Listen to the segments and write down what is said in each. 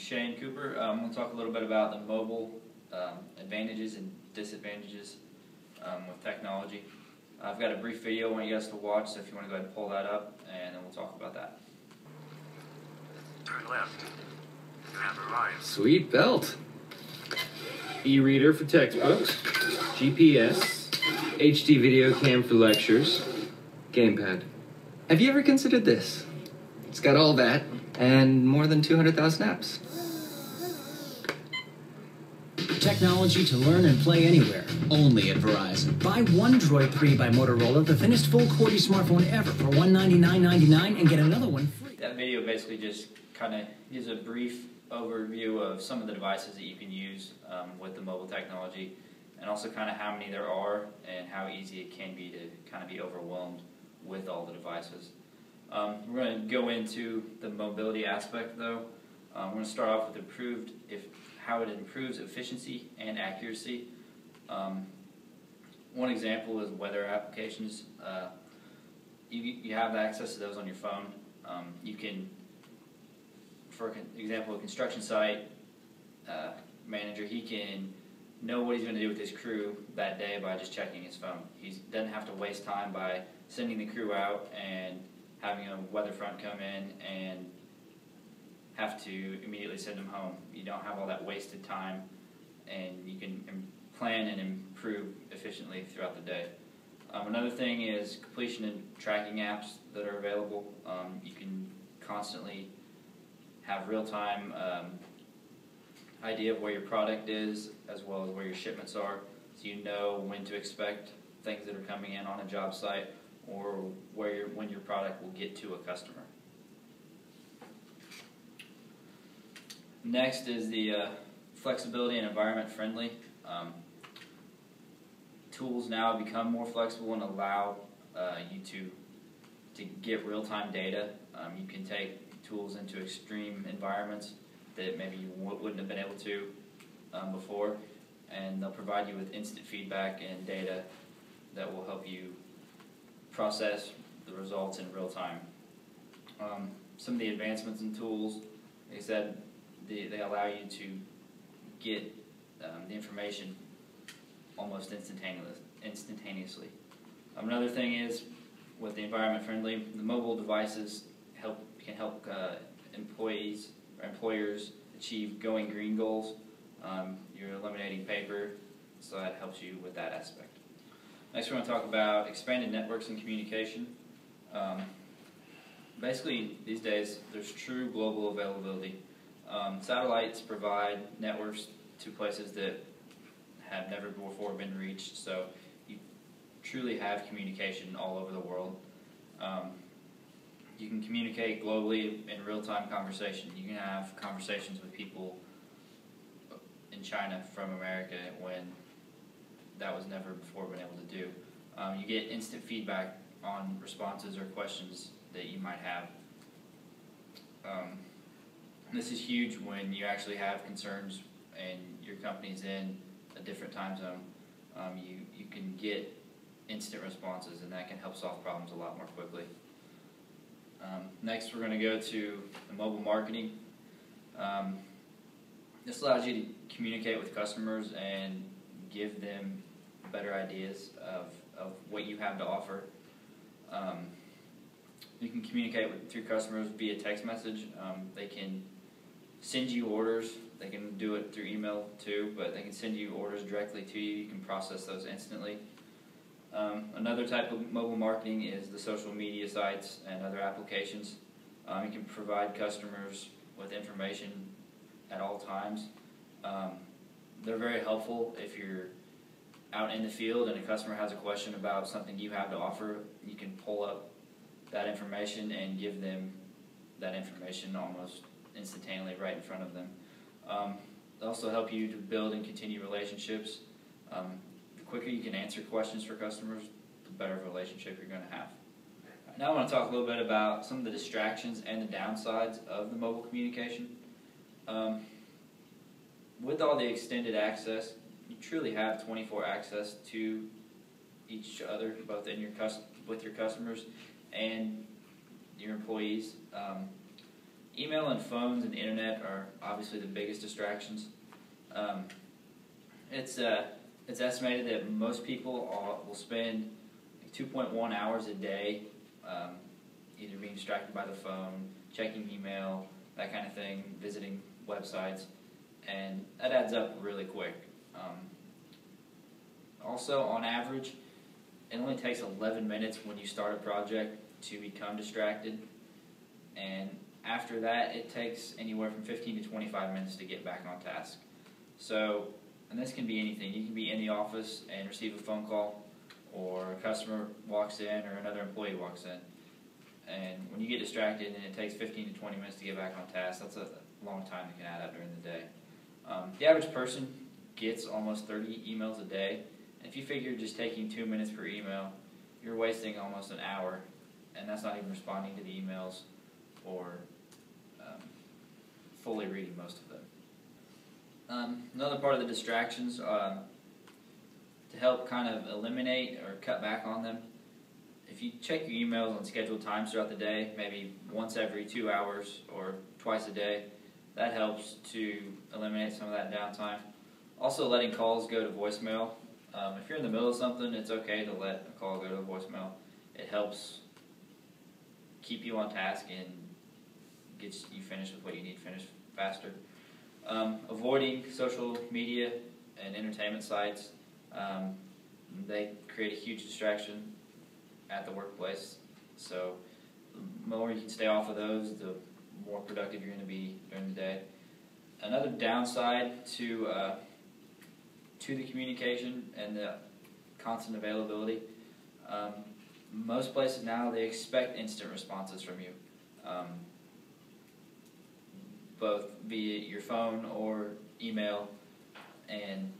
Shane Cooper. I'm going to talk a little bit about the mobile advantages and disadvantages with technology. I've got a brief video I want you guys to watch, so if you want to go ahead and pull that up, and then we'll talk about that. Turn left. You have arrived. Sweet belt. E-reader for textbooks, GPS, HD video cam for lectures, gamepad. Have you ever considered this? It's got all that and more than 200,000 apps. Technology to learn and play anywhere, only at Verizon. Buy one Droid 3 by Motorola, the thinnest full QWERTY smartphone ever, for $199.99 and get another one free. That video basically just kind of gives a brief overview of some of the devices that you can use with the mobile technology, and also kind of how many there are and how easy it can be to kind of be overwhelmed with all the devices. We're going to go into the mobility aspect though. We're going to start off with how it improves efficiency and accuracy. One example is weather applications. You have access to those on your phone. You can, for example, a construction site manager, he can know what he's going to do with his crew that day by just checking his phone. He doesn't have to waste time by sending the crew out and having a weather front come in and have to immediately send them home. You don't have all that wasted time, and you can plan and improve efficiently throughout the day. Another thing is completion and tracking apps that are available. You can constantly have real-time idea of where your product is, as well as where your shipments are, so you know when to expect things that are coming in on a job site, or when your product will get to a customer. Next is the flexibility and environment friendly. Tools now become more flexible and allow you to get real-time data. You can take tools into extreme environments that maybe you wouldn't have been able to before, and they'll provide you with instant feedback and data that will help you process the results in real time. Some of the advancements in tools, like I said, they allow you to get the information almost instantaneously. Another thing is, with the environment friendly, the mobile devices can help employers achieve going green goals. You're eliminating paper, so that helps you with that aspect. Next, we're going to talk about expanded networks and communication. Basically, these days, there's true global availability. Satellites provide networks to places that have never before been reached, so you truly have communication all over the world. You can communicate globally in real-time conversation. You can have conversations with people in China from America when that was never before been able to do. You get instant feedback on responses or questions that you might have. This is huge when you actually have concerns and your company's in a different time zone. You can get instant responses, and that can help solve problems a lot more quickly. Next, we're going to go to the mobile marketing. This allows you to communicate with customers and give them better ideas of what you have to offer. You can communicate through customers via text message. They can send you orders. They can do it through email too, but they can send you orders directly to you. You can process those instantly. Another type of mobile marketing is the social media sites and other applications. You can provide customers with information at all times. They're very helpful if you're out in the field and a customer has a question about something you have to offer. You can pull up that information and give them that information almost instantaneously right in front of them. They also help you to build and continue relationships. The quicker you can answer questions for customers, the better relationship you're going to have. Now I want to talk a little bit about some of the distractions and the downsides of the mobile communication. With all the extended access, you truly have 24 access to each other, both in with your customers and your employees. email and phones and the internet are obviously the biggest distractions. It's estimated that most people will spend like 2.1 hours a day either being distracted by the phone, checking email, that kind of thing, visiting websites, and that adds up really quick. Also, on average, it only takes 11 minutes when you start a project to become distracted, and after that, it takes anywhere from 15 to 25 minutes to get back on task. So, and this can be anything. You can be in the office and receive a phone call, or a customer walks in, or another employee walks in. And when you get distracted and it takes 15 to 20 minutes to get back on task, that's a long time that can add up during the day. The average person gets almost 30 emails a day. And if you figure just taking 2 minutes per email, you're wasting almost an hour, and that's not even responding to the emails or fully reading most of them. Another part of the distractions, to help kind of eliminate or cut back on them, if you check your emails on scheduled times throughout the day, maybe once every 2 hours or twice a day, that helps to eliminate some of that downtime. Also, letting calls go to voicemail. If you're in the middle of something, it's okay to let a call go to voicemail. It helps keep you on task and gets you finished with what you need finished faster. Avoiding social media and entertainment sites. They create a huge distraction at the workplace. So the more you can stay off of those, the more productive you're going to be during the day. Another downside to the communication and the constant availability, most places now, they expect instant responses from you, both via your phone or email, and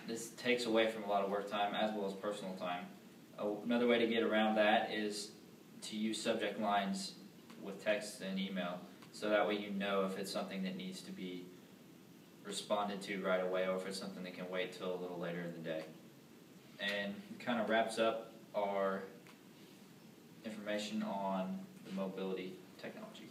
this takes away from a lot of work time as well as personal time. Another way to get around that is to use subject lines with text and email, so that way you know if it's something that needs to be responded to right away or if it's something that can wait till a little later in the day. And it kind of wraps up our information on the mobility technology.